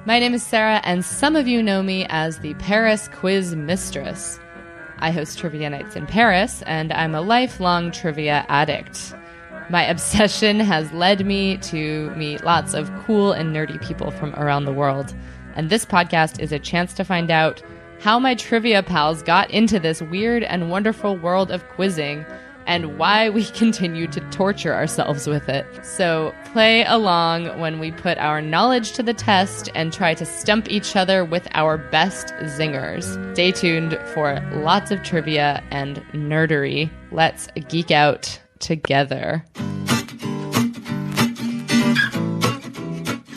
My name is Sarah, and some of you know me as the Paris Quiz Mistress. I host trivia nights in Paris, and I'm a lifelong trivia addict. My obsession has led me to meet lots of cool and nerdy people from around the world, and this podcast is a chance to find out how my trivia pals got into this weird and wonderful world of quizzing and why we continue to torture ourselves with it. So play along when we put our knowledge to the test and try to stump each other with our best zingers. Stay tuned for lots of trivia and nerdery. Let's geek out together.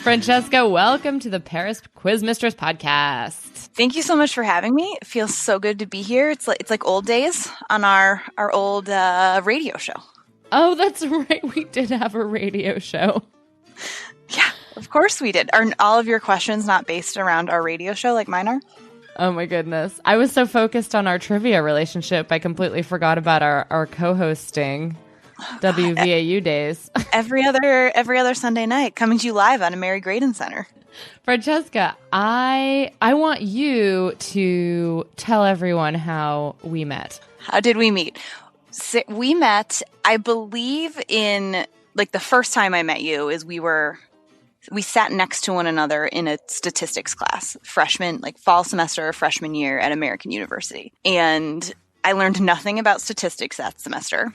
Francesca, welcome to the Paris Quiz Mistress podcast. Thank you so much for having me. It feels so good to be here. It's like old days on our old radio show. Oh, that's right. We did have a radio show. Yeah, of course we did. Are all of your questions not based around our radio show like mine are? Oh my goodness. I was so focused on our trivia relationship, I completely forgot about our co-hosting WVAU days. Every other Sunday night, coming to you live on a Mary Graydon Center. Francesca, I want you to tell everyone how we met. How did we meet? We met, I believe, in like the first time I met you is we sat next to one another in a statistics class, fall semester of freshman year at American University. And I learned nothing about statistics that semester.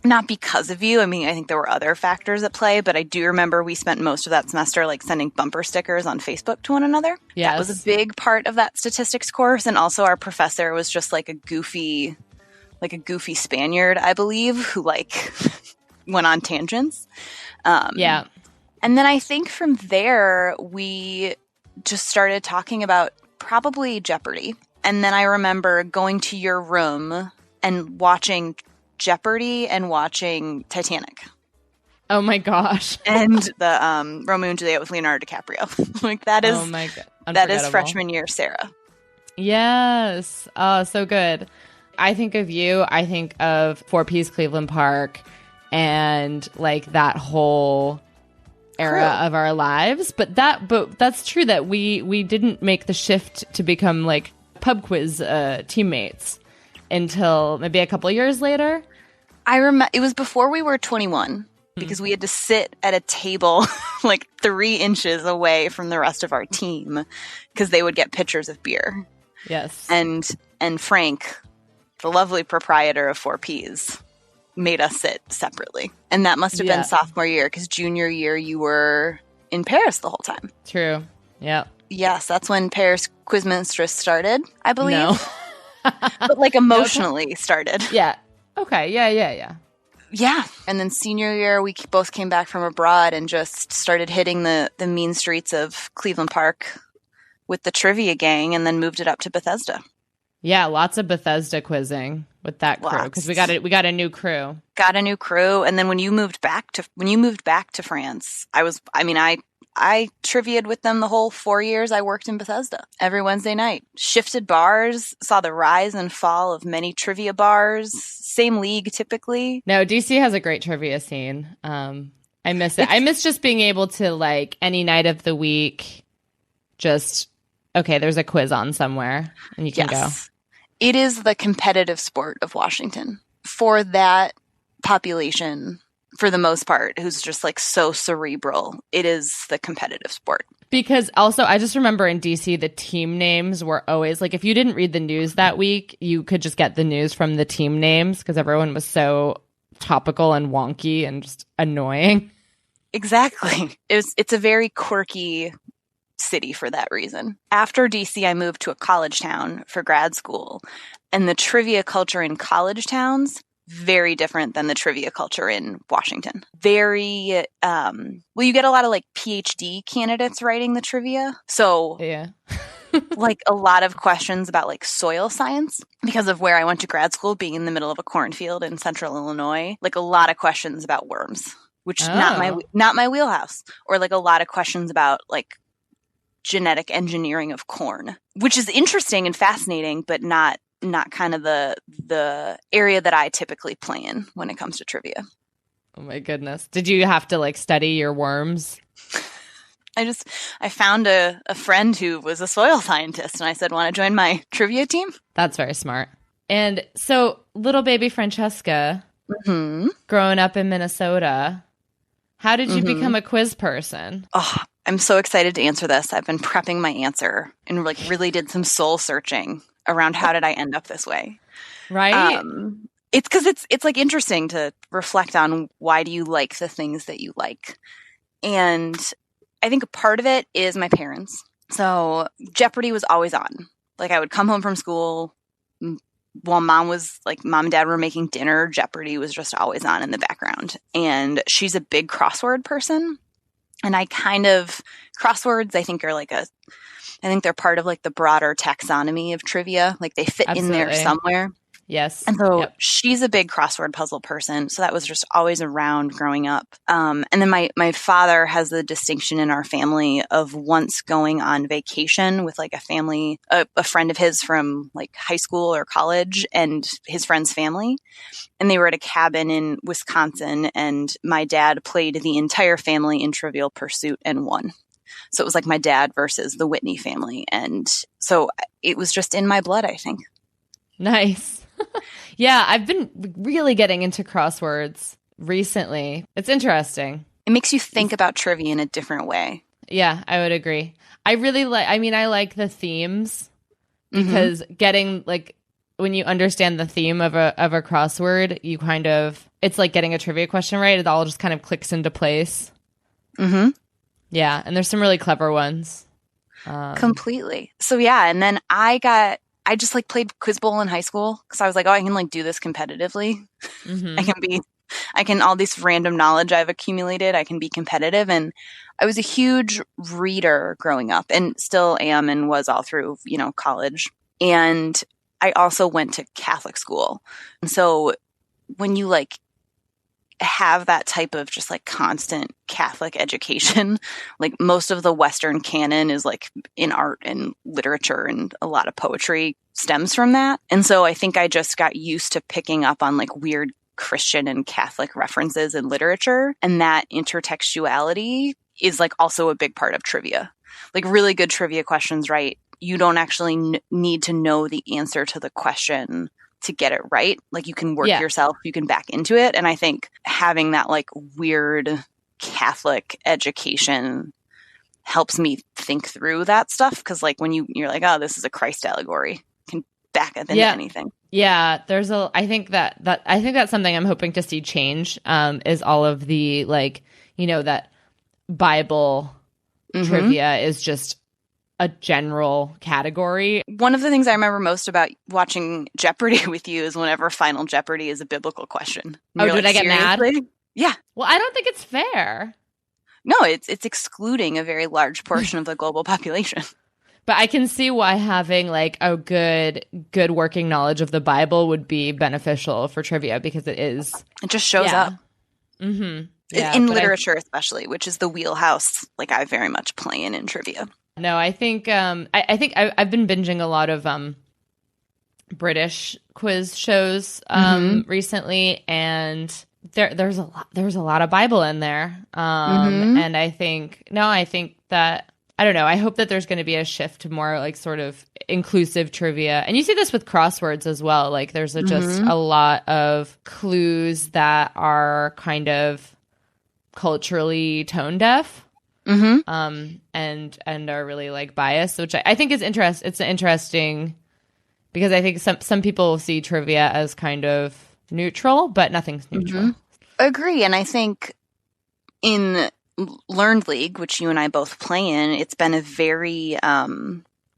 Not because of you. I mean, I think there were other factors at play, but I do remember we spent most of that semester like sending bumper stickers on Facebook to one another. Yes. That was a big part of that statistics course. And also our professor was just like a goofy Spaniard, I believe, who like went on tangents. Yeah. And then I think from there, we just started talking about probably Jeopardy. And then I remember going to your room and watching Jeopardy and watching Titanic. Oh my gosh. And the Romeo and Juliet with Leonardo DiCaprio. Like that is, oh my God. That is freshman year Sarah. Yes. Oh, so good. I think of you. I think of 4 Ps Cleveland Park and like that whole era of our lives. But that's true that we didn't make the shift to become like pub quiz teammates until maybe a couple years later. I remember it was before we were 21 because we had to sit at a table like 3 inches away from the rest of our team because they would get pitchers of beer. Yes. And Frank, the lovely proprietor of 4 Ps, made us sit separately. And that must have been sophomore year because junior year you were in Paris the whole time. True. Yeah. Yes, that's when Paris Quiz Mistress started, I believe. No. But like emotionally started. Yeah. Okay. Yeah. Yeah. And then senior year, we both came back from abroad and just started hitting the mean streets of Cleveland Park with the trivia gang and then moved it up to Bethesda. Yeah. Lots of Bethesda quizzing with that crew because we got a new crew. Got a new crew. And then when you moved back to France, I trivia'd with them the whole 4 years I worked in Bethesda. Every Wednesday night. Shifted bars, saw the rise and fall of many trivia bars. Same league, typically. No, DC has a great trivia scene. I miss it. I miss just being able to, like, any night of the week, just, okay, there's a quiz on somewhere, and you can go. It is the competitive sport of Washington. For that population, for the most part, who's just like so cerebral, it is the competitive sport. Because also, I just remember in DC, the team names were always like, if you didn't read the news that week, you could just get the news from the team names because everyone was so topical and wonky and just annoying. Exactly. It's a very quirky city for that reason. After DC, I moved to a college town for grad school, and the trivia culture in college towns very different than the trivia culture in Washington. Very, you get a lot of like PhD candidates writing the trivia. So yeah, like a lot of questions about like soil science because of where I went to grad school, being in the middle of a cornfield in central Illinois, like a lot of questions about worms, which not my wheelhouse, or like a lot of questions about like genetic engineering of corn, which is interesting and fascinating, but not kind of the area that I typically play in when it comes to trivia. Oh my goodness. Did you have to like study your worms? I found a friend who was a soil scientist, and I said, want to join my trivia team? That's very smart. And so little baby Francesca, growing up in Minnesota, how did you become a quiz person? Oh, I'm so excited to answer this. I've been prepping my answer and like really did some soul searching around how did I end up this way. Right? It's because it's like interesting to reflect on why do you like the things that you like. And I think a part of it is my parents. So Jeopardy was always on. Like I would come home from school while mom and dad were making dinner, Jeopardy was just always on in the background. And she's a big crossword person. And crosswords, I think I think they're part of like the broader taxonomy of trivia. Like they fit in there somewhere. Yes. And so she's a big crossword puzzle person. So that was just always around growing up. And then my father has the distinction in our family of once going on vacation with like a friend of his from like high school or college and his friend's family. And they were at a cabin in Wisconsin, and my dad played the entire family in Trivial Pursuit and won. So it was like my dad versus the Whitney family. And so it was just in my blood, I think. Nice. Yeah, I've been really getting into crosswords recently. It's interesting. It makes you think about trivia in a different way. Yeah, I would agree. I like the themes because getting like when you understand the theme of a crossword, you it's like getting a trivia question right. It all just kind of clicks into place. Mm-hmm. Yeah, and there's some really clever ones. Completely. So yeah, and then I just like played Quiz Bowl in high school because I was like, oh, I can like do this competitively. I can all this random knowledge I've accumulated, I can be competitive. And I was a huge reader growing up and still am and was all through, college. And I also went to Catholic school. And so when you like have that type of just like constant Catholic education, like most of the Western canon is like in art and literature and a lot of poetry stems from that. And so I think I just got used to picking up on like weird Christian and Catholic references in literature. And that intertextuality is like also a big part of trivia. Like really good trivia questions, right? You don't actually need to know the answer to the question to get it right. Like you can work yourself, you can back into it. And I think having that like weird Catholic education helps me think through that stuff. Cause like when you're like, oh, this is a Christ allegory, you can back up into anything. Yeah. I think that's something I'm hoping to see change, is all of the like, that Bible trivia is just a general category. One of the things I remember most about watching Jeopardy with you is whenever Final Jeopardy is a biblical question. Did I get mad? Yeah. Well, I don't think it's fair. No, it's excluding a very large portion of the global population. But I can see why having like a good working knowledge of the Bible would be beneficial for trivia because it just shows up. Mm-hmm. Yeah, in literature especially, which is the wheelhouse like I very much play in trivia. No, I think I've been binging a lot of British quiz shows recently, and there's a lot of Bible in there. And I think that I don't know. I hope that there's going to be a shift to more like sort of inclusive trivia, and you see this with crosswords as well. Like there's just a lot of clues that are kind of culturally tone deaf. And are really like biased, which I think is It's interesting because I think some people see trivia as kind of neutral, but nothing's neutral. Agree. And I think in Learned League, which you and I both play in, it's been a very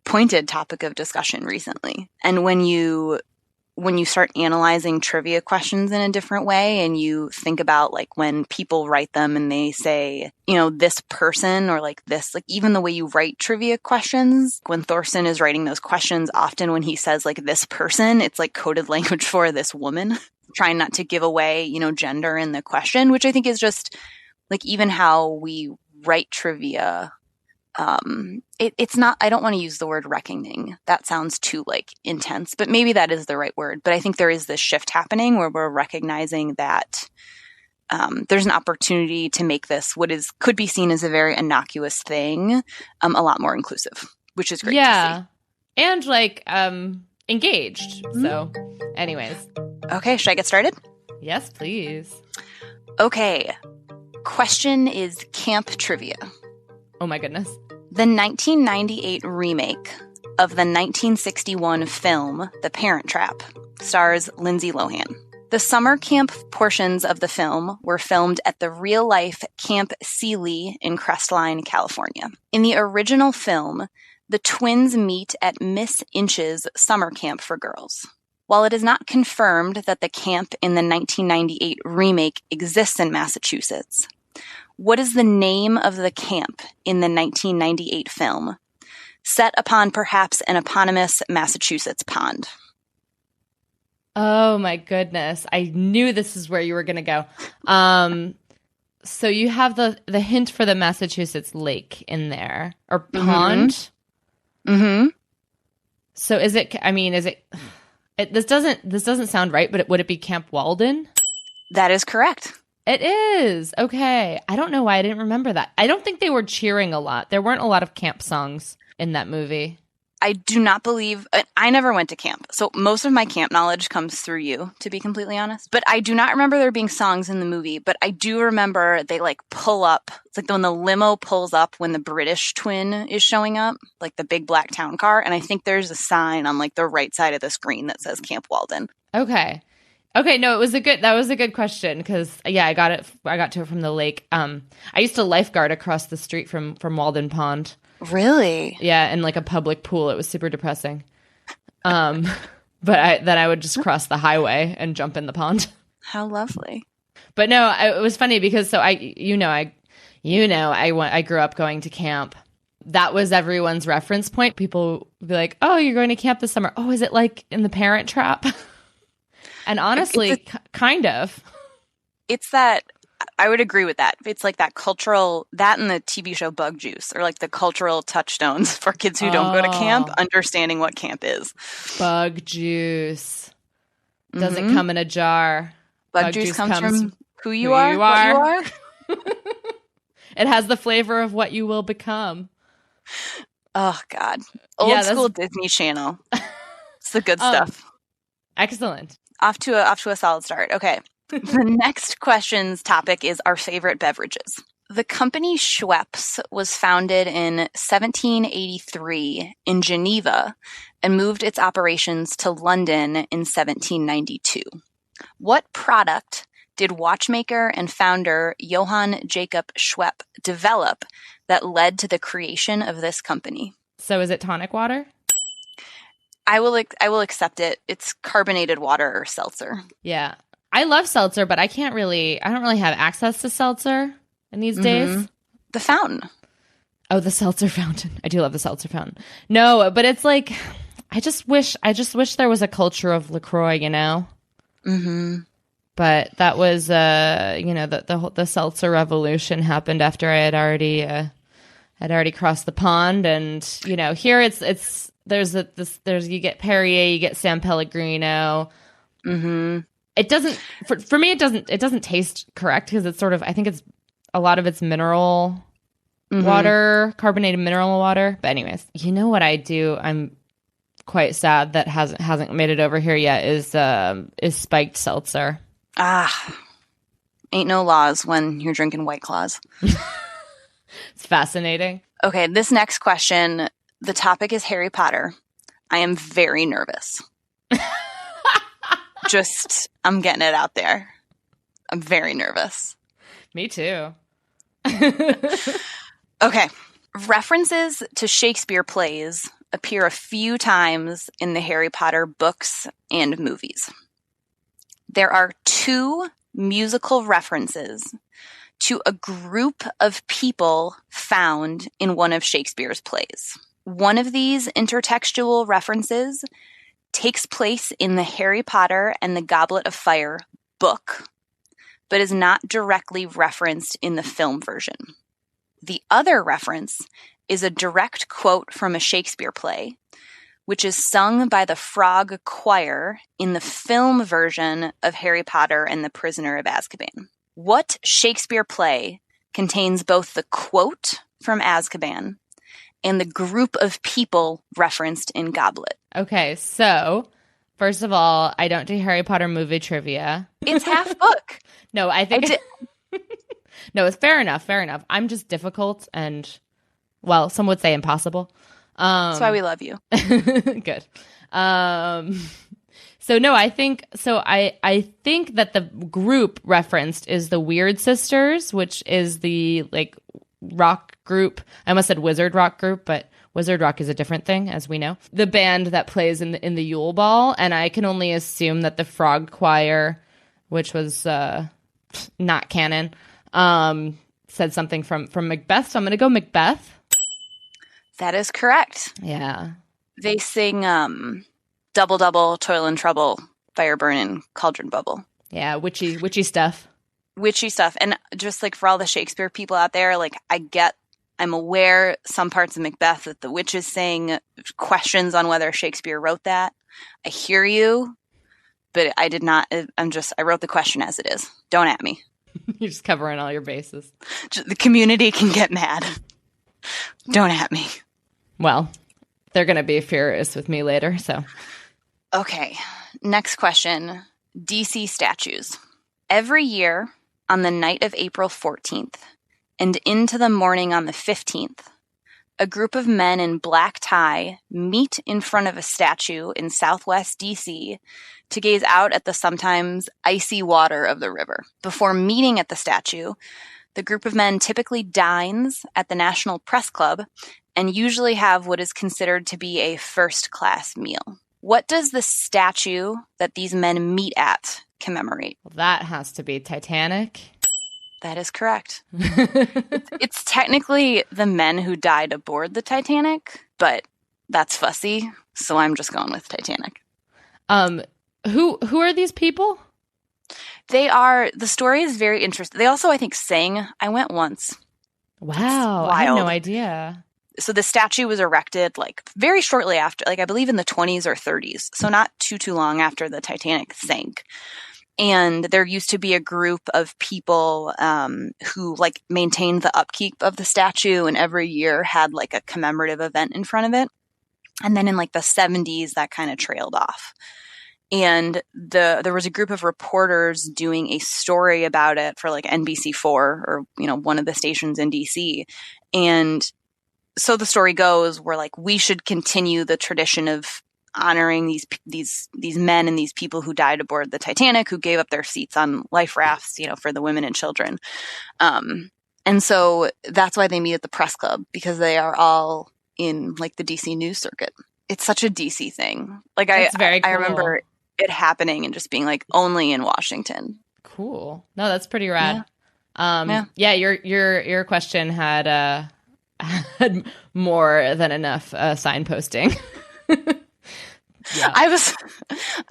pointed topic of discussion recently. And when you start analyzing trivia questions in a different way and you think about like when people write them and they say, this person or like this, like even the way you write trivia questions, when Thorsten is writing those questions, often when he says like this person, it's like coded language for this woman, trying not to give away, gender in the question, which I think is just like even how we write trivia. It's not, I don't want to use the word reckoning. That sounds too like intense, but maybe that is the right word. But I think there is this shift happening where we're recognizing that there's an opportunity to make this could be seen as a very innocuous thing a lot more inclusive, which is great to see. And like engaged. So anyways. Okay, should I get started? Yes, please. Okay. Question is camp trivia. Oh my goodness. The 1998 remake of the 1961 film The Parent Trap stars Lindsay Lohan. The summer camp portions of the film were filmed at the real-life Camp Sealy in Crestline, California. In the original film, the twins meet at Miss Inch's summer camp for girls. While it is not confirmed that the camp in the 1998 remake exists in Massachusetts, what is the name of the camp in the 1998 film, set upon perhaps an eponymous Massachusetts pond? Oh my goodness. I knew this is where you were going to go. So you have the hint for the Massachusetts lake in there, or pond. Mm-hmm. So this doesn't sound right, but would it be Camp Walden? That is correct. It is. Okay. I don't know why I didn't remember that. I don't think they were cheering a lot. There weren't a lot of camp songs in that movie. I do not believe I never went to camp. So most of my camp knowledge comes through you, to be completely honest. But I do not remember there being songs in the movie, but I do remember they like pull up. It's like when the limo pulls up when the British twin is showing up, like the big black town car. And I think there's a sign on like the right side of the screen that says Camp Walden. Okay. No, that was a good question because I got to it from the lake. I used to lifeguard across the street from Walden Pond. Really? Yeah, in like a public pool. It was super depressing. But then I would just cross the highway and jump in the pond. How lovely. But no, it was funny because I grew up going to camp. That was everyone's reference point. People would be like, "Oh, you're going to camp this summer. Oh, is it like in the Parent Trap?" And honestly, kind of. It's that. I would agree with that. It's like that cultural, that and the TV show Bug Juice are like the cultural touchstones for kids who don't go to camp, understanding what camp is. Bug Juice. Doesn't come in a jar. Bug juice comes from who you are. What you are. It has the flavor of what you will become. Oh, God. Old school Disney Channel. It's the good stuff. Excellent. Off to a solid start. Okay. The next question's topic is our favorite beverages. The company Schweppes was founded in 1783 in Geneva and moved its operations to London in 1792. What product did watchmaker and founder Johann Jacob Schwepp develop that led to the creation of this company? So is it tonic water? I will accept it. It's carbonated water or seltzer. Yeah. I love seltzer, but I don't really have access to seltzer in these days. The fountain. Oh, the seltzer fountain. I do love the seltzer fountain. No, but it's like, I just wish there was a culture of LaCroix, you know? Mm-hmm. But that was, the seltzer revolution happened after I had already crossed the pond. And, here you get Perrier, you get San Pellegrino. Mm-hmm. It doesn't, for me, it doesn't taste correct because it's sort of, I think it's a lot of it's mineral water, carbonated mineral water. But anyways, you know what I do? I'm quite sad that hasn't made it over here yet is spiked seltzer. Ain't no laws when you're drinking White Claws. It's fascinating. Okay, this next question, the topic is Harry Potter. I am very nervous. I'm getting it out there. I'm very nervous. Me too. Okay. References to Shakespeare plays appear a few times in the Harry Potter books and movies. There are 2 musical references to a group of people found in one of Shakespeare's plays. One of these intertextual references takes place in the Harry Potter and the Goblet of Fire book, but is not directly referenced in the film version. The other reference is a direct quote from a Shakespeare play, which is sung by the Frog Choir in the film version of Harry Potter and the Prisoner of Azkaban. What Shakespeare play contains both the quote from Azkaban and the group of people referenced in Goblet? Okay, so first of all, I don't do Harry Potter movie trivia. It's half book. No, I think no, it's fair enough. Fair enough. I'm just difficult and, well, some would say impossible. That's why we love you. Good. So no, I think that the group referenced is the Weird Sisters, which is the like rock group. I almost said wizard rock group, but wizard rock is a different thing, as we know. The band that plays in the Yule Ball, and I can only assume that the Frog Choir, which was not canon, said something from Macbeth. So I'm going to go Macbeth. That is correct. Yeah. They sing Double Double, Toil and Trouble, Fire Burnin', Cauldron Bubble. Yeah, witchy stuff. Witchy stuff. And just like for all the Shakespeare people out there, like I'm aware some parts of Macbeth that the witches saying questions on whether Shakespeare wrote that. I hear you, but I did not. I wrote the question as it is. Don't at me. You're just covering all your bases. The community can get mad. Don't at me. Well, they're going to be furious with me later, so. Okay, next question. DC statues. Every year on the night of April 14th and into the morning on the 15th, a group of men in black tie meet in front of a statue in Southwest DC to gaze out at the sometimes icy water of the river. Before meeting at the statue, the group of men typically dines at the National Press Club and usually have what is considered to be a first-class meal. What does the statue that these men meet at commemorate? Well, that has to be Titanic. That is correct. It's technically the men who died aboard the Titanic, but that's fussy, so I'm just going with Titanic. Who are these people? The story is very interesting. They also, I think, sang. I went once. Wow, I had no idea. So the statue was erected like very shortly after, like I believe in the 20s or 30s. So not too long after the Titanic sank. And there used to be a group of people who like maintained the upkeep of the statue and every year had like a commemorative event in front of it. And then in like the 70s, that kind of trailed off. And there was a group of reporters doing a story about it for like NBC4 or, one of the stations in DC. And so the story goes, we're like, we should continue the tradition of honoring these men and these people who died aboard the Titanic, who gave up their seats on life rafts, for the women and children. And so that's why they meet at the press club, because they are all in like the DC news circuit. It's such a DC thing. Like That's very cool. I remember it happening and just being like only in Washington. Cool. No, that's pretty rad. Yeah. Your question had more than enough signposting. Yeah.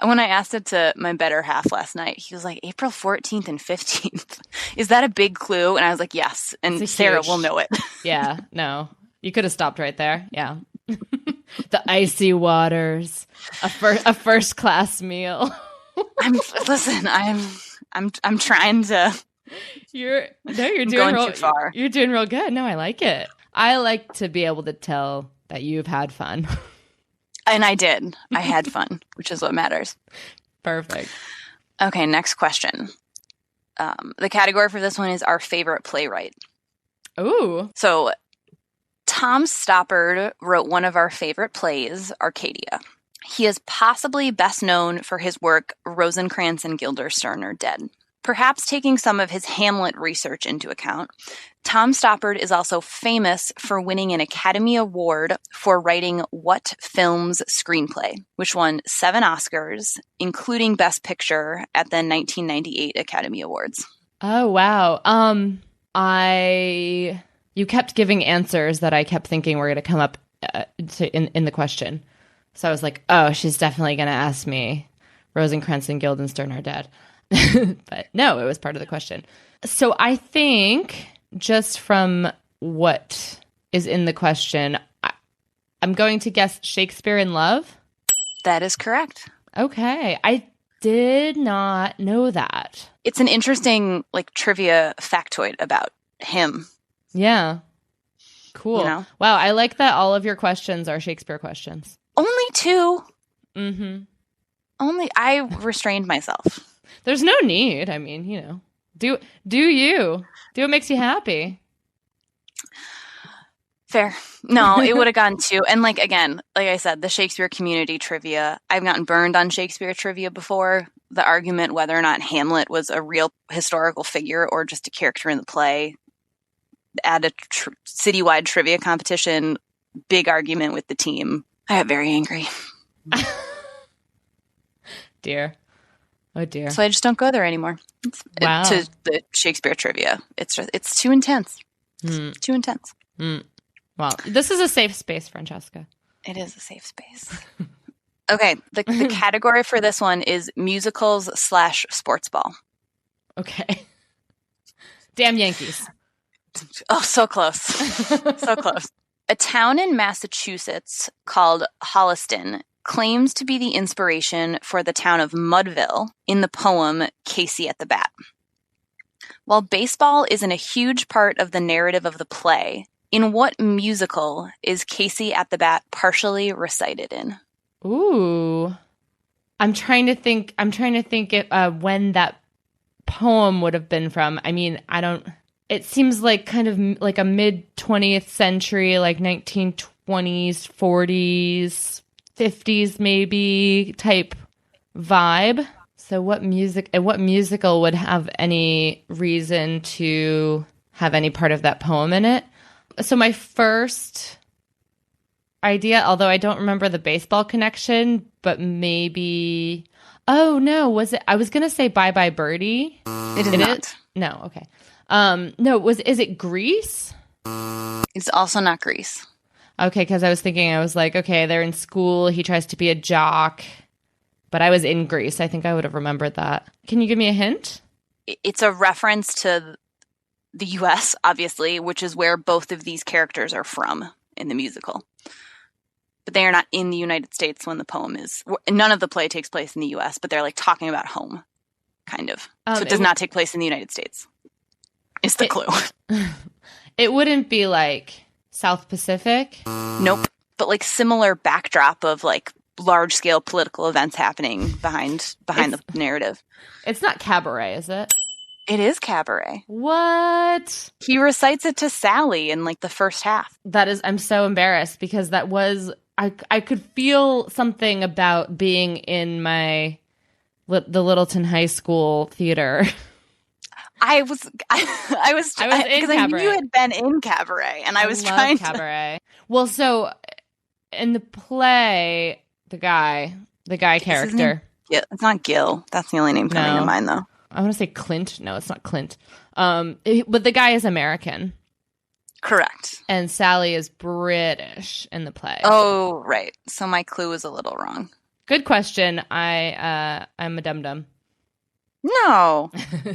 When I asked it to my better half last night, he was like, April 14th and 15th. Is that a big clue? And I was like, yes. And Sarah will know it. Yeah, no. You could have stopped right there. Yeah. The icy waters, a first class meal. I'm trying to. You're doing too far. You're doing real good. No, I like it. I like to be able to tell that you've had fun. And I did. I had fun, which is what matters. Perfect. Okay, next question. The category for this one is our favorite playwright. Ooh. So Tom Stoppard wrote one of our favorite plays, Arcadia. He is possibly best known for his work Rosencrantz and Guildenstern Are Dead. Perhaps taking some of his Hamlet research into account, Tom Stoppard is also famous for winning an Academy Award for writing What Film's screenplay, which won 7 Oscars, including Best Picture at the 1998 Academy Awards. Oh, wow. You kept giving answers that I kept thinking were going to come up in the question. So I was like, oh, she's definitely going to ask me Rosencrantz and Guildenstern Are Dead. But no, it was part of the question. So I think just from what is in the question, I'm going to guess Shakespeare in Love. That is correct. Okay. I did not know that. It's an interesting like trivia factoid about him. Yeah. Cool. You know? Wow, I like that all of your questions are Shakespeare questions. Only 2. Mm-hmm. I restrained myself. There's no need. I mean, you know, do you. Do what makes you happy. Fair. No, it would have gotten 2. And like, again, like I said, the Shakespeare community trivia, I've gotten burned on Shakespeare trivia before. The argument whether or not Hamlet was a real historical figure or just a character in the play at a citywide trivia competition, big argument with the team. I got very angry. Dear. Oh, dear. So I just don't go there anymore. Wow. To the Shakespeare trivia. It's too intense. Too intense. Well, this is a safe space, Francesca. It is a safe space. Okay. The category for this one is musicals / sports ball. Okay. Damn Yankees. Oh, so close. So close. A town in Massachusetts called Holliston claims to be the inspiration for the town of Mudville in the poem Casey at the Bat. While baseball isn't a huge part of the narrative of the play, in what musical is Casey at the Bat partially recited in? Ooh. I'm trying to think when that poem would have been from. I mean, it seems like kind of like a mid 20th century, like 1920s, 40s, 50s maybe type vibe. So what musical would have any reason to have any part of that poem in it? So my first idea, although I don't remember the baseball connection, but maybe, oh no, was it? I was going to say Bye Bye Birdie. It is not. No, okay. No, is it Grease? It's also not Grease. Okay, because I was like, okay, they're in school. He tries to be a jock. But I was in Greece. I think I would have remembered that. Can you give me a hint? It's a reference to the U.S., obviously, which is where both of these characters are from in the musical. But they are not in the United States when the poem is. None of the play takes place in the U.S., but they're like talking about home, kind of. So it does not take place in the United States. Is the clue. It wouldn't be like South Pacific? Nope. But like similar backdrop of like large scale political events happening behind the narrative. It's not Cabaret, is it? It is Cabaret. What? He recites it to Sally in like the first half. I'm so embarrassed because that was, I could feel something about being in the Littleton High School theater. I was because I knew you had been in Cabaret, and I was trying Cabaret. Well, so in the play, the guy character. Yeah, it's not Gil. That's the only name coming to mind, though. I want to say Clint. No, it's not Clint. But the guy is American. Correct. And Sally is British in the play. Oh, right. So my clue was a little wrong. Good question. I'm a dum-dum. No.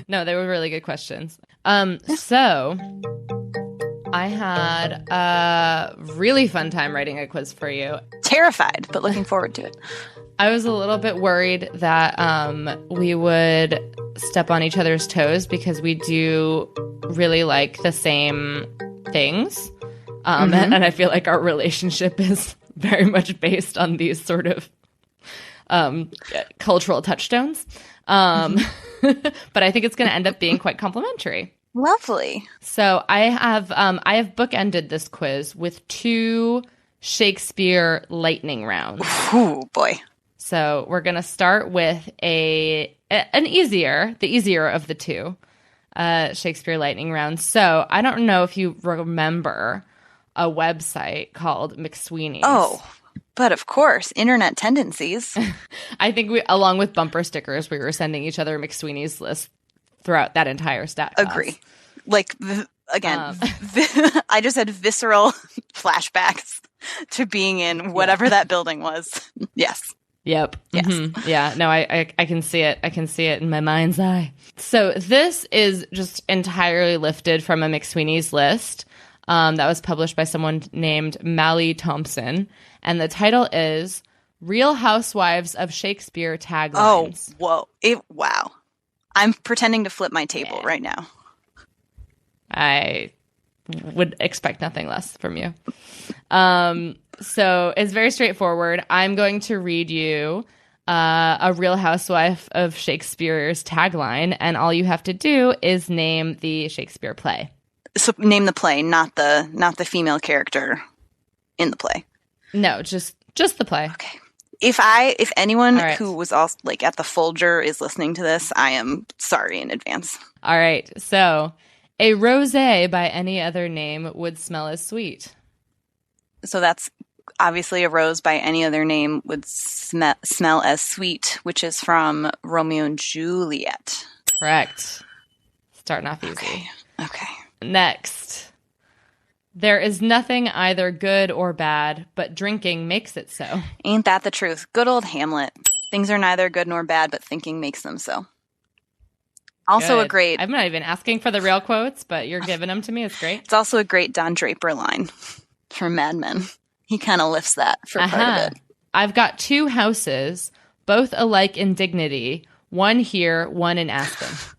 No, they were really good questions. So I had a really fun time writing a quiz for you. Terrified, but looking forward to it. I was a little bit worried that we would step on each other's toes because we do really like the same things. And I feel like our relationship is very much based on these sort of cultural touchstones. But I think it's going to end up being quite complimentary. Lovely. So I have bookended this quiz with 2 Shakespeare lightning rounds. Oh boy. So we're going to start with the easier of the 2 Shakespeare lightning rounds. So I don't know if you remember a website called McSweeney's. Oh, but of course, internet tendencies. I think along with bumper stickers, we were sending each other McSweeney's list throughout that entire stat class. Agree. Like, again, I just had visceral flashbacks to being in whatever that building was. Yes. Yep. Yes. Mm-hmm. Yeah. No, I can see it. I can see it in my mind's eye. So this is just entirely lifted from a McSweeney's list that was published by someone named Mally Thompson. And the title is Real Housewives of Shakespeare Oh, taglines. whoa. Wow. I'm pretending to flip my table right now. I would expect nothing less from you. So it's very straightforward. I'm going to read you a Real Housewife of Shakespeare's tagline, and all you have to do is name the Shakespeare play. So name the play, not the female character in the play. No, just the play. Okay. If anyone All right. who was also like at the Folger is listening to this, I am sorry in advance. All right. So a rosé by any other name would smell as sweet. So that's obviously a rose by any other name would smell as sweet, which is from Romeo and Juliet. Correct. Starting off easy. Okay. Next. There is nothing either good or bad, but drinking makes it so. Ain't that the truth? Good old Hamlet. Things are neither good nor bad, but thinking makes them so. Also Good. a great... I'm not even asking for the real quotes, but you're giving them to me. It's great. It's also a great Don Draper line from Mad Men. He kind of lifts that for part of it. I've got two houses, both alike in dignity. One here, one in Aspen.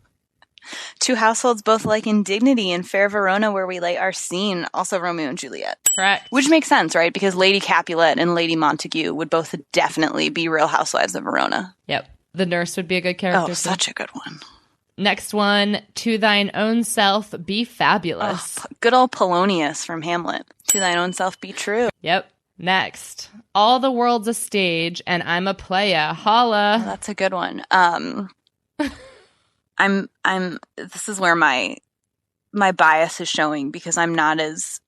Two households both alike in dignity in fair Verona where we lay our scene. Also Romeo and Juliet. Correct. Which makes sense, right? Because Lady Capulet and Lady Montague would both definitely be Real Housewives of Verona. Yep. The nurse would be a good character. Oh, too. such a good one. Next one, to thine own self be fabulous. Oh, good old Polonius from Hamlet. To thine own self be true. Yep. Next, all the world's a stage and I'm a playa. Holla. Oh, that's a good one. This is where my bias is showing because I'm not as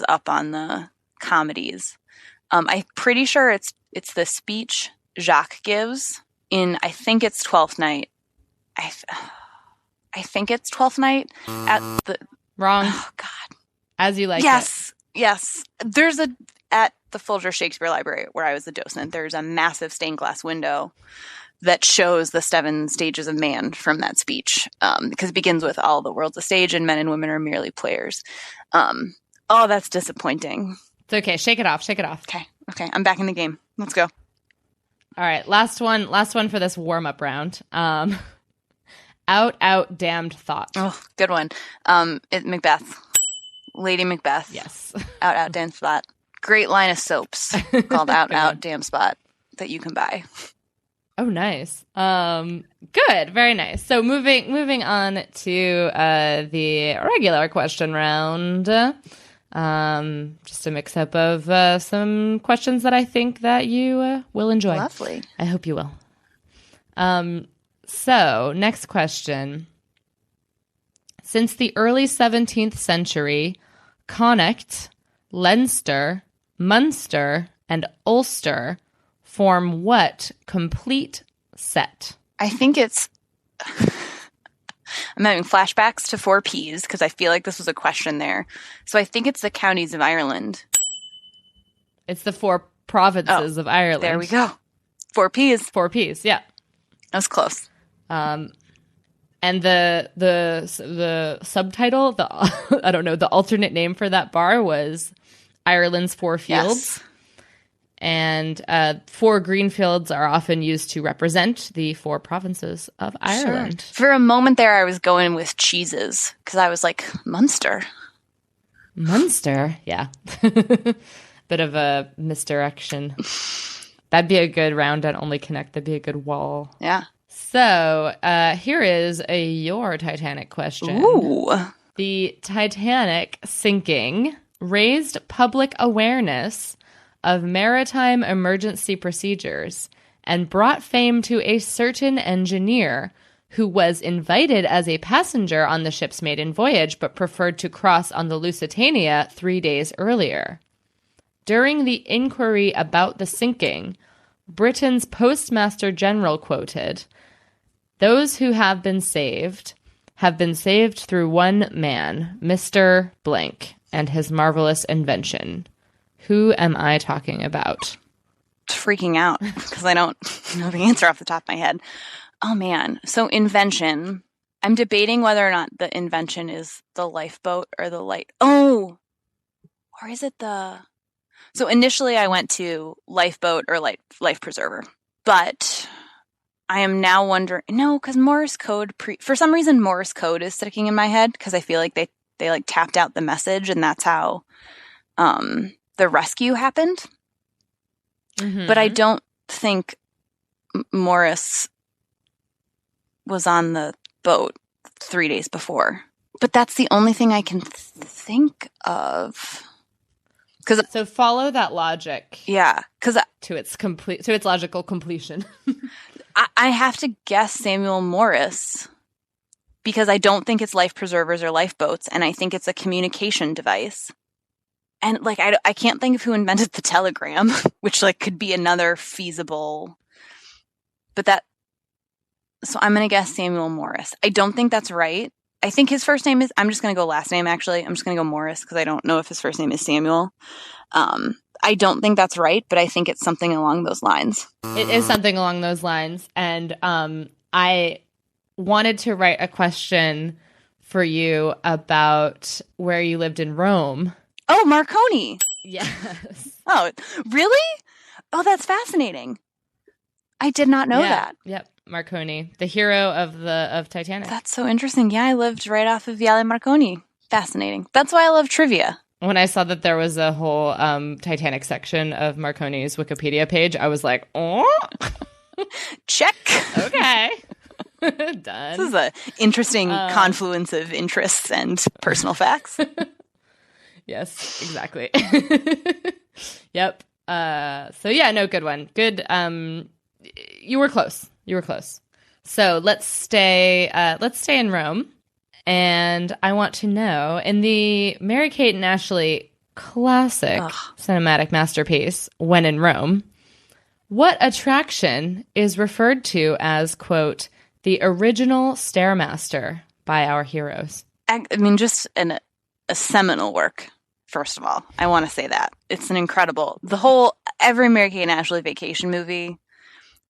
up on the comedies. I'm pretty sure it's the speech Jacques gives in, I think it's Twelfth Night. I think it's Twelfth Night at the... Wrong. Oh, God. As you like Yes. There's at the Folger Shakespeare Library where I was a docent, there's a massive stained glass window that shows the 7 stages of man from that speech, because it begins with all the world's a stage and men and women are merely players. Oh, that's disappointing. It's okay. Shake it off. Okay. I'm back in the game. Let's go. All right. Last one for this warm-up round. Out, damned thought. Oh, good one. Macbeth. Lady Macbeth. Yes. Out, damn spot. Great line of soaps called Out, damn spot that you can buy. Oh, nice. Good. Very nice. So moving on to the regular question round. Just a mix up of some questions that I think that you will enjoy. Lovely. I hope you will. So next question. Since the early 17th century, Connacht, Leinster, Munster, and Ulster form what complete set? I think it's... I'm having flashbacks to 4 Ps because I feel like this was a question there. So I think it's the counties of Ireland. It's the 4 provinces of Ireland. There we go. 4 Ps. 4 Ps, yeah. That was close. And the subtitle, I don't know, the alternate name for that bar was Ireland's 4 Fields. Yes. And 4 green fields are often used to represent the 4 provinces of Ireland. Sure. For a moment there, I was going with cheeses because I was like, Munster. Munster, yeah. Bit of a misdirection. That'd be a good round and only connect. That'd be a good wall. Yeah. So here is your Titanic question. Ooh. The Titanic sinking raised public awareness of maritime emergency procedures and brought fame to a certain engineer who was invited as a passenger on the ship's maiden voyage but preferred to cross on the Lusitania 3 days earlier. During the inquiry about the sinking, Britain's Postmaster General quoted, "Those who have been saved through one man, Mr. Blank, and his marvelous invention. Who am I talking about?" Freaking out because I don't know the answer off the top of my head. Oh, man. So invention. I'm debating whether or not the invention is the lifeboat or the light. Oh! Or is it the... So initially I went to lifeboat or life preserver, but I am now wondering, no, because Morse code, for some reason, Morse code is sticking in my head because I feel like they like tapped out the message and that's how the rescue happened. Mm-hmm. But I don't think Morris was on the boat 3 days before. But that's the only thing I can think of. So follow that logic. Yeah, because to its logical completion. I have to guess Samuel Morris because I don't think it's life preservers or lifeboats, and I think it's a communication device. And like I can't think of who invented the telegram, which like could be another feasible. But so I'm gonna guess Samuel Morris. I don't think that's right. I think his first name is. I'm just gonna go last name. Actually, I'm just gonna go Morris because I don't know if his first name is Samuel. I don't think that's right, but I think it's something along those lines. It is something along those lines, and I wanted to write a question for you about where you lived in Rome. Oh, Marconi. Yes. Oh, really? Oh, that's fascinating. I did not know that. Yep, Marconi, the hero of Titanic. That's so interesting. Yeah, I lived right off of Viale Marconi. Fascinating. That's why I love trivia. When I saw that there was a whole Titanic section of Marconi's Wikipedia page, I was like, oh. Check. Okay. Done. This is an interesting confluence of interests and personal facts. Yes, exactly. Yep. So yeah, no, good one. Good. You were close. So let's stay in Rome. And I want to know, in the Mary-Kate and Ashley classic cinematic masterpiece, When in Rome, what attraction is referred to as, quote, the original Stairmaster by our heroes? I mean, just a seminal work, first of all. I want to say that. It's an incredible... every Mary-Kate and Ashley vacation movie,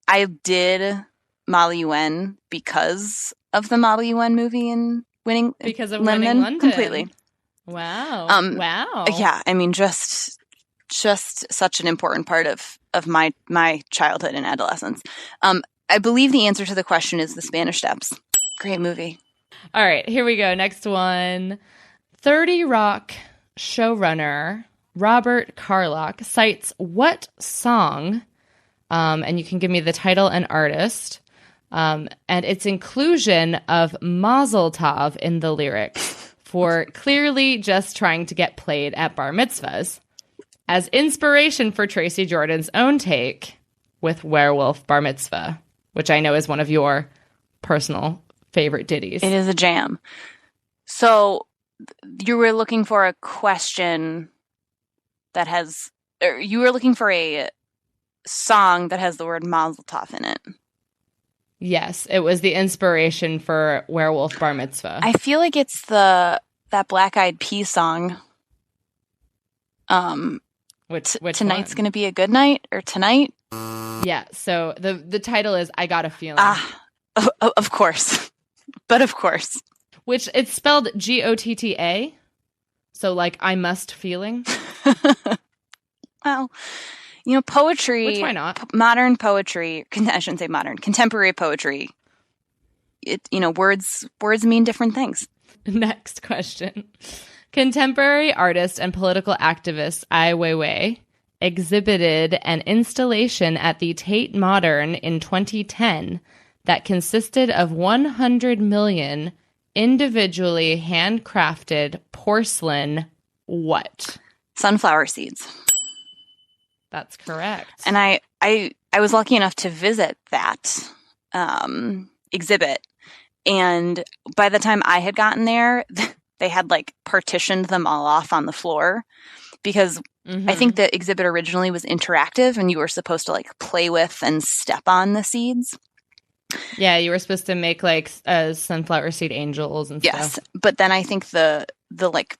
I did Molly Yuen because of the Molly Yuen movie in Winning London. Completely. Wow. Wow. Yeah, I mean, just such an important part of my childhood and adolescence. I believe the answer to the question is The Spanish Steps. Great movie. All right, here we go. Next one. 30 Rock showrunner Robert Carlock cites what song, and you can give me the title and artist, and its inclusion of Mazel Tov in the lyrics for clearly just trying to get played at bar mitzvahs as inspiration for Tracy Jordan's own take with Werewolf Bar Mitzvah, which I know is one of your personal favorite ditties. It is a jam. So you were looking for a question that has, or you were looking for a song that has the word Mazel Tov in it. Yes, it was the inspiration for Werewolf Bar Mitzvah. I feel like it's that Black Eyed Peas song. Which Tonight's going to be a good night, or Tonight? Yeah, so the title is I Got a Feeling. Of course. But of course. Which it's spelled Gotta. So like I must feeling. Well, you know, poetry. Which why not? Modern poetry. I shouldn't say modern. Contemporary poetry. Words mean different things. Next question. Contemporary artist and political activist Ai Weiwei exhibited an installation at the Tate Modern in 2010 that consisted of 100 million individually handcrafted porcelain what? Sunflower seeds. That's correct. And I was lucky enough to visit that exhibit. And by the time I had gotten there, they had like partitioned them all off on the floor because I think the exhibit originally was interactive and you were supposed to like play with and step on the seeds. Yeah, you were supposed to make like sunflower seed angels and stuff. Yes, but then I think the like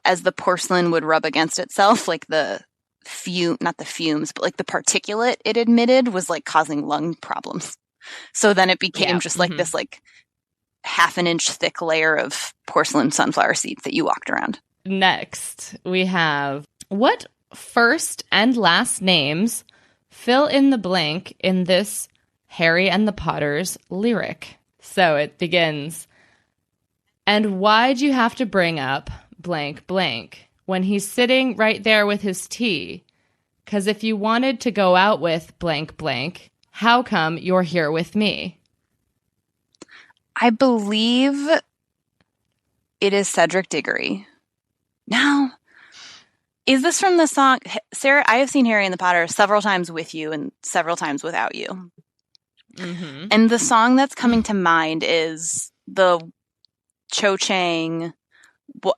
as the porcelain would rub against itself, like the not the fumes, but like the particulate it emitted was like causing lung problems. So then it became just like this like half an inch thick layer of porcelain sunflower seeds that you walked around. Next, we have what first and last names fill in the blank in this Harry and the Potters lyric. So it begins, and why'd you have to bring up blank blank when he's sitting right there with his tea? 'Cause if you wanted to go out with blank blank, how come you're here with me? I believe it is Cedric Diggory. Now, is this from the song? Sarah, I have seen Harry and the Potter several times with you and several times without you. Mm-hmm. And the song that's coming to mind is the Cho Chang,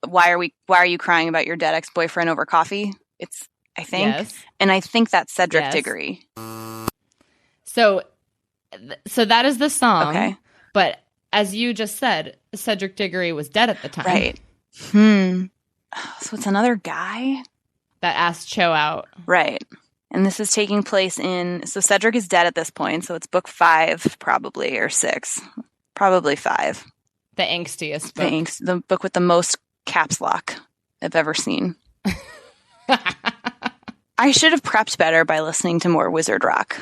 why are you crying about your dead ex-boyfriend over coffee? It's, I think. Yes. And I think that's Cedric Yes. Diggory. So that is the song. Okay. But as you just said, Cedric Diggory was dead at the time. Right. So it's another guy? That asked Cho out. Right. And this is taking place so Cedric is dead at this point, so it's book 5 probably, or 6. Probably 5. The angstiest book. The book with the most caps lock I've ever seen. I should have prepped better by listening to more Wizard Rock.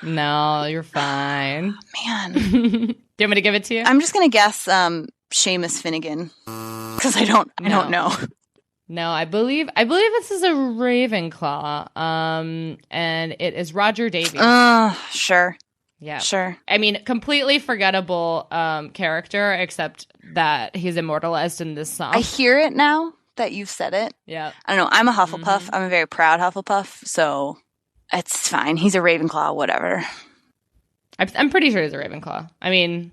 No, you're fine. Man. Do you want me to give it to you? I'm just going to guess Seamus Finnegan. Because I don't know. No, I believe this is a Ravenclaw. And it is Roger Davies. Sure. Yeah. Sure. I mean, completely forgettable character, except that he's immortalized in this song. I hear it now that you've said it. Yeah. I don't know. I'm a Hufflepuff. I'm a very proud Hufflepuff, so it's fine. He's a Ravenclaw, whatever. I'm pretty sure he's a Ravenclaw. I mean,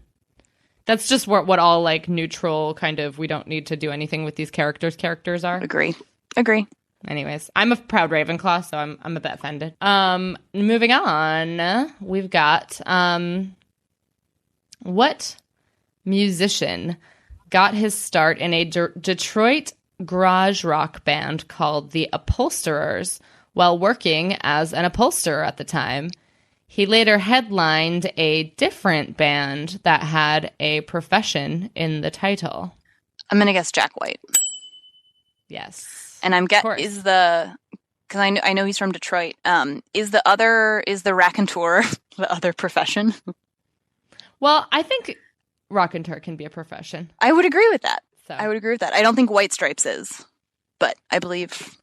that's just what all like neutral kind of, we don't need to do anything with these characters are. Agree. Anyways, I'm a proud Ravenclaw, so I'm a bit offended. Moving on, we've got what musician got his start in a Detroit garage rock band called the Upholsterers while working as an upholsterer at the time? He later headlined a different band that had a profession in the title. I'm gonna guess Jack White. Yes. And because I know he's from Detroit. Is the raconteur the other profession? Well, I think raconteur can be a profession. I would agree with that. So I don't think White Stripes is, but I believe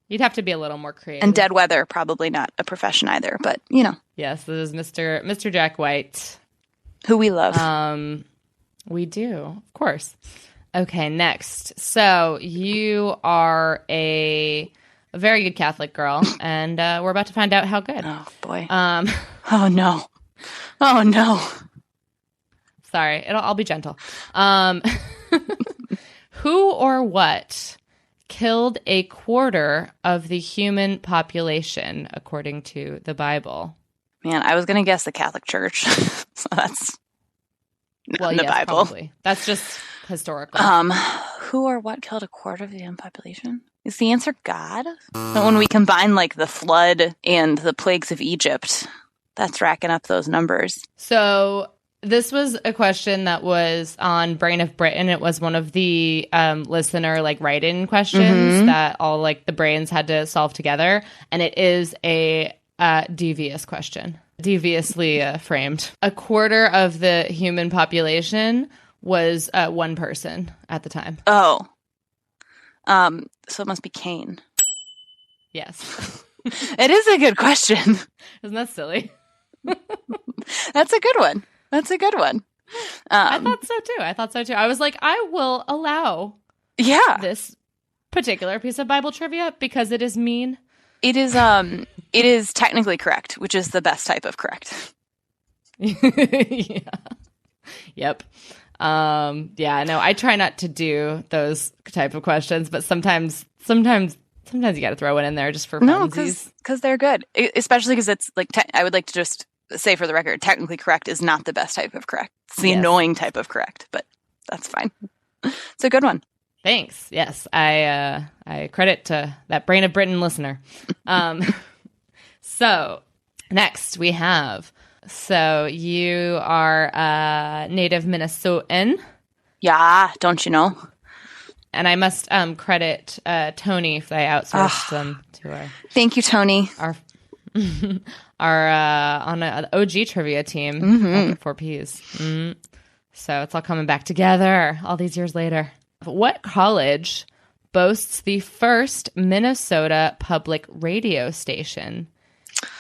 you'd have to be a little more creative. And Dead Weather, probably not a profession either, but you know. Yes, this is Mr. Jack White, who we love. We do, of course. Okay, next. So you are a very good Catholic girl, and we're about to find out how good. Oh boy. Oh no. Oh no. Sorry, I'll be gentle. Who or what killed a quarter of the human population, according to the Bible? Man, I was going to guess the Catholic Church. So that's not in the Bible. Probably. That's just historical. Who or what killed a quarter of the human population? Is the answer God? But when we combine like the flood and the plagues of Egypt, that's racking up those numbers. So this was a question that was on Brain of Britain. It was one of the listener like write-in questions that all like the brains had to solve together, and it is a devious question, deviously framed. A quarter of the human population was one person at the time. Oh, so it must be Cain. Yes, it is a good question. Isn't that silly? That's a good one. I thought so too. I was like, I will allow this particular piece of Bible trivia because it is mean. It is technically correct, which is the best type of correct. Yeah. Yep. Yeah, no, I try not to do those type of questions, but sometimes you got to throw it in there just for funsies. No, because they're good, especially because it's like I would like to just say for the record, technically correct is not the best type of correct. It's the annoying type of correct, but that's fine. It's a good one. Thanks. Yes, I credit to that Brain of Britain listener. So next we have. So you are a native Minnesotan. Yeah, don't you know? And I must credit Tony if I outsourced them to our. Thank you, Tony. Our on an OG trivia team, back at 4Ps. So it's all coming back together all these years later. What college boasts the first Minnesota public radio station?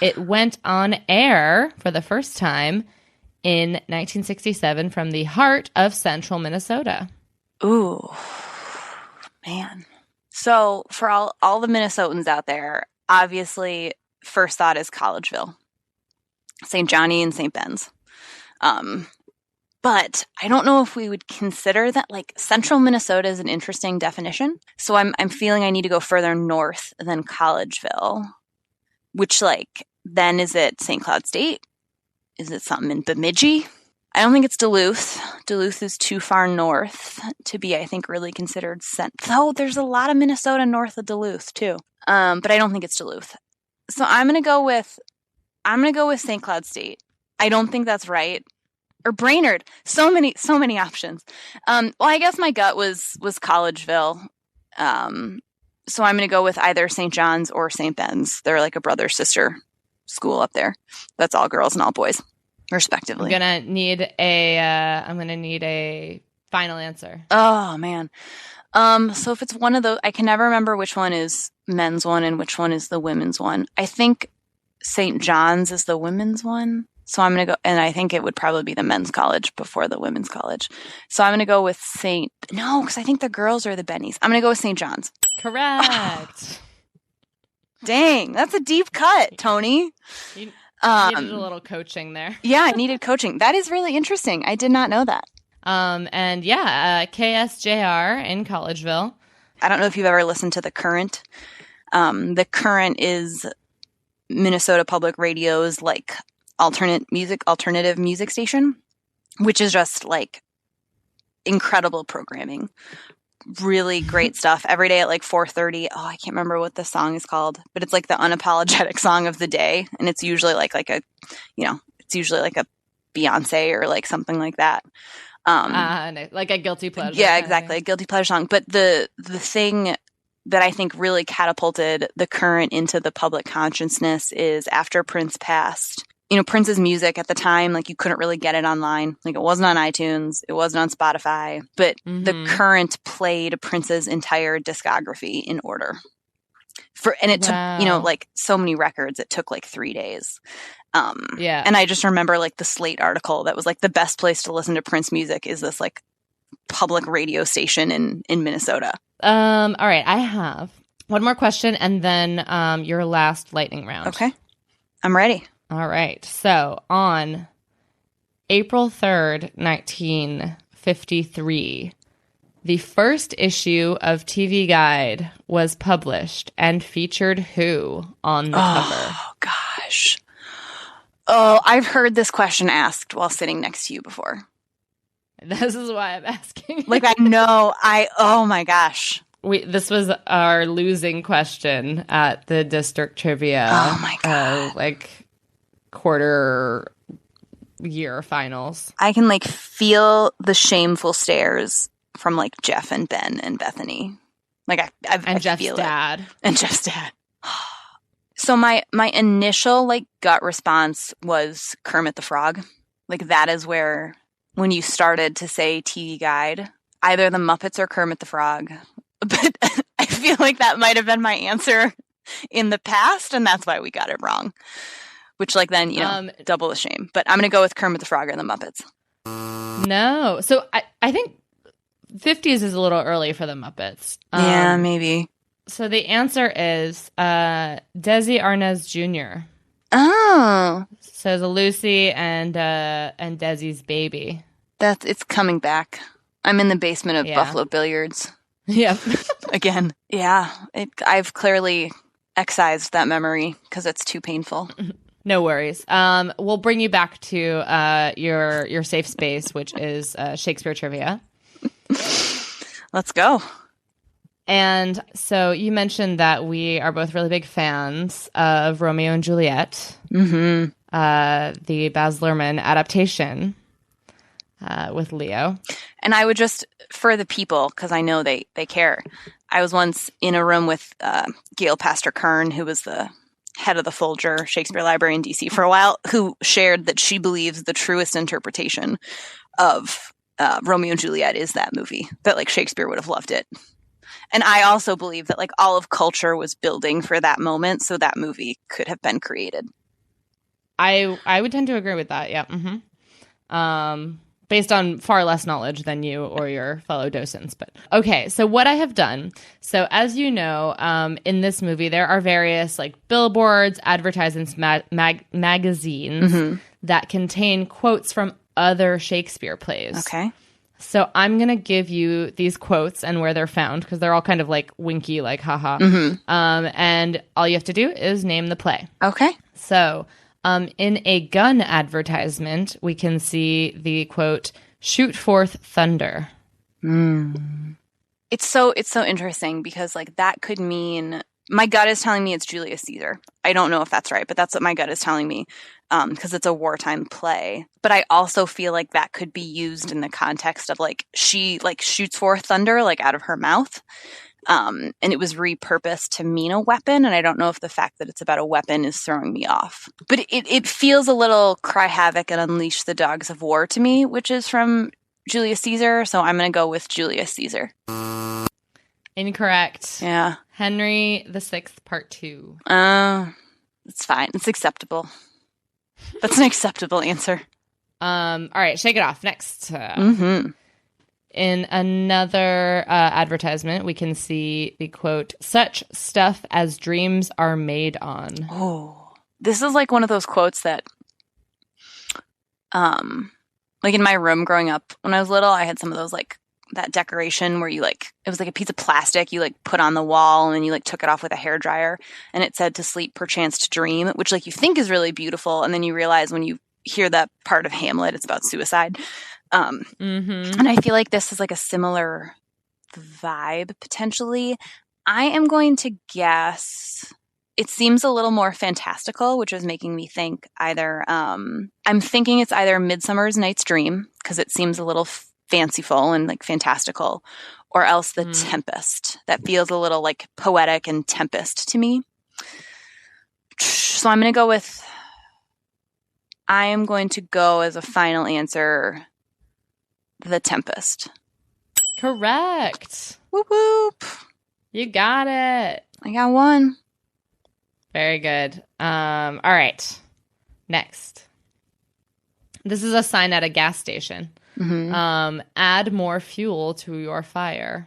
It went on air for the first time in 1967 from the heart of central Minnesota. Ooh, man. So for all the Minnesotans out there, obviously, first thought is Collegeville, St. Johnny and St. Ben's. But I don't know if we would consider that, like, central Minnesota is an interesting definition. So I'm feeling I need to go further north than Collegeville, which, like, then is it St. Cloud State? Is it something in Bemidji? I don't think it's Duluth. Duluth is too far north to be, I think, really considered though there's a lot of Minnesota north of Duluth too. But I don't think it's Duluth. So I'm gonna go with St. Cloud State. I don't think that's right. Or Brainerd. So many options. Well, I guess my gut was Collegeville. So I'm gonna go with either St. John's or St. Ben's. They're like a brother-sister school up there. That's all girls and all boys, respectively. I'm gonna need a final answer. Oh man. So if it's one of those, I can never remember which one is men's one and which one is the women's one. I think St. John's is the women's one. So I'm going to go, and I think it would probably be the men's college before the women's college. So I'm going to go with no, because I think the girls are the Bennies. I'm going to go with St. John's. Correct. Dang, that's a deep cut, Tony. You needed a little coaching there. Yeah, I needed coaching. That is really interesting. I did not know that. And yeah, KSJR in Collegeville. I don't know if you've ever listened to The Current. The Current is Minnesota Public Radio's like alternative music station, which is just like incredible programming. Really great stuff every day at like 4:30. Oh, I can't remember what the song is called, but it's like the unapologetic song of the day. And it's usually like a Beyonce or like something like that. Like a guilty pleasure. Yeah, exactly. A guilty pleasure song. But the thing that I think really catapulted The Current into the public consciousness is after Prince passed. You know, Prince's music at the time, like you couldn't really get it online. Like it wasn't on iTunes. It wasn't on Spotify. But The Current played Prince's entire discography in order. And it took, like so many records. It took like 3 days. Yeah. And I just remember like the Slate article that was like the best place to listen to Prince music is this like public radio station in Minnesota. All right. I have one more question and then your last lightning round. Okay. I'm ready. All right. So on April 3rd, 1953, the first issue of TV Guide was published and featured who on the cover? Oh, gosh. Oh, I've heard this question asked while sitting next to you before. This is why I'm asking. Like, I know. Oh my gosh. This was our losing question at the district trivia. Oh my God. Like quarter year finals. I can like feel the shameful stares from like Jeff and Ben and Bethany. Like I Jeff's feel dad. It. And Jeff's dad. So my initial like gut response was Kermit the Frog. Like that is where when you started to say TV Guide, either the Muppets or Kermit the Frog. But I feel like that might have been my answer in the past, and that's why we got it wrong. Which like then, double the shame. But I'm going to go with Kermit the Frog or the Muppets. No. So I think 50s is a little early for the Muppets. Yeah, maybe. So the answer is Desi Arnaz Jr. Oh. So it's Lucy and Desi's baby. It's coming back. I'm in the basement of Buffalo Billiards. Yeah. Again. Yeah. I've clearly excised that memory because it's too painful. No worries. We'll bring you back to your safe space, which is Shakespeare trivia. Let's go. And so you mentioned that we are both really big fans of Romeo and Juliet, the Baz Luhrmann adaptation. with Leo. And I would just, for the people, because I know they care, I was once in a room with Gail Pastor Kern, who was the head of the Folger Shakespeare Library in DC for a while, who shared that she believes the truest interpretation of Romeo and Juliet is that movie, that like Shakespeare would have loved it. And I also believe that like all of culture was building for that moment, so that movie could have been created. I would tend to agree with that. Yeah. Mm-hmm. Based on far less knowledge than you or your fellow docents. But okay, so what I have done. So as you know, in this movie, there are various like billboards, advertisements, magazines that contain quotes from other Shakespeare plays. Okay. So I'm going to give you these quotes and where they're found, because they're all kind of like winky, like haha. And all you have to do is name the play. Okay. So in a gun advertisement, we can see the quote, "Shoot forth thunder." It's so interesting because like that could mean, my gut is telling me it's Julius Caesar. I don't know if that's right, but that's what my gut is telling me, because it's a wartime play. But I also feel like that could be used in the context of like she like shoots forth thunder like out of her mouth. And it was repurposed to mean a weapon, and I don't know if the fact that it's about a weapon is throwing me off. But it feels a little Cry Havoc and Unleash the Dogs of War to me, which is from Julius Caesar, so I'm going to go with Julius Caesar. Incorrect. Yeah. Henry VI, Part 2. It's fine. It's acceptable. That's an acceptable answer. All right, shake it off. Next. In another advertisement, we can see the quote, "Such stuff as dreams are made on." Oh, this is like one of those quotes that, like in my room growing up when I was little, I had some of those like that decoration where you like, it was like a piece of plastic you like put on the wall and then you like took it off with a hairdryer, and it said "To sleep, perchance to dream," which like you think is really beautiful, and then you realize when you hear that part of Hamlet, it's about suicide. And I feel like this is like a similar vibe potentially. I am going to guess it seems a little more fantastical, which is making me think either I'm thinking it's either Midsummer's Night's Dream, because it seems a little fanciful and like fantastical, or else The Tempest. That feels a little like poetic and Tempest to me. So I am going to go as a final answer, The Tempest. Correct. Whoop whoop. You got it. I got one. Very good. All right. Next. This is a sign at a gas station. Add more fuel to your fire.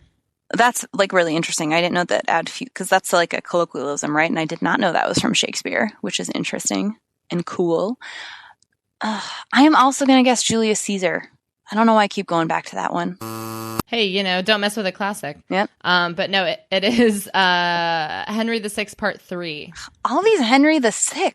That's like really interesting. I didn't know that add fuel, because that's like a colloquialism, right? And I did not know that was from Shakespeare, which is interesting and cool. I am also going to guess Julius Caesar. I don't know why I keep going back to that one. Hey, don't mess with a classic. Yep. But no, it is Henry VI, Part 3. All these Henry VI.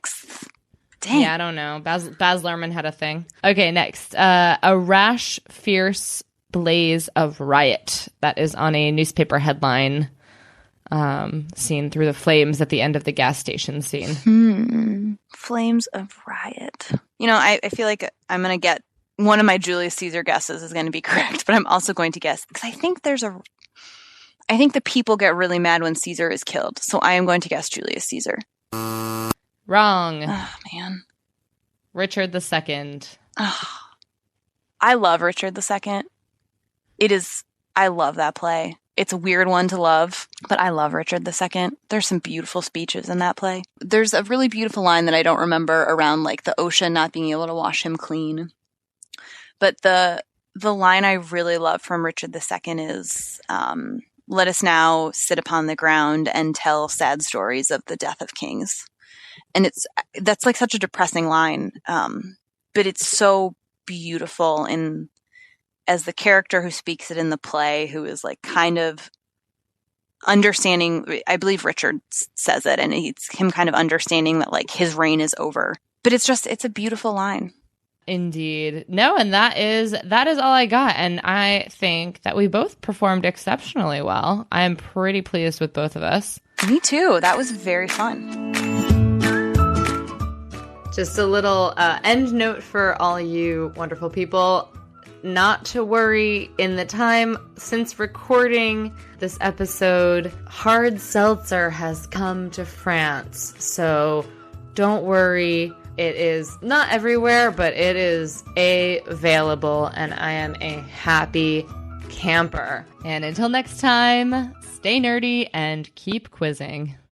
Dang. Yeah, I don't know. Baz Luhrmann had a thing. Okay, next. A rash, fierce blaze of riot. That is on a newspaper headline seen through the flames at the end of the gas station scene. Flames of riot. I feel like I'm going to get one of my Julius Caesar guesses is going to be correct, but I'm also going to guess, because I think the people get really mad when Caesar is killed. So I am going to guess Julius Caesar. Wrong. Oh, man. Richard II. Oh, I love Richard II. I love that play. It's a weird one to love, but I love Richard II. There's some beautiful speeches in that play. There's a really beautiful line that I don't remember around like the ocean not being able to wash him clean. But the line I really love from Richard II is, "Let us now sit upon the ground and tell sad stories of the death of kings." And that's like such a depressing line. But it's so beautiful as the character who speaks it in the play, who is like kind of understanding, I believe Richard says it, and it's him kind of understanding that like his reign is over. But it's a beautiful line. Indeed. No, and that is all I got. And I think that we both performed exceptionally well. I am pretty pleased with both of us. Me too. That was very fun. Just a little end note for all you wonderful people. not to worry. In the time since recording this episode, hard seltzer has come to France. So don't worry. It is not everywhere, but it is available, and I am a happy camper. And until next time, stay nerdy and keep quizzing.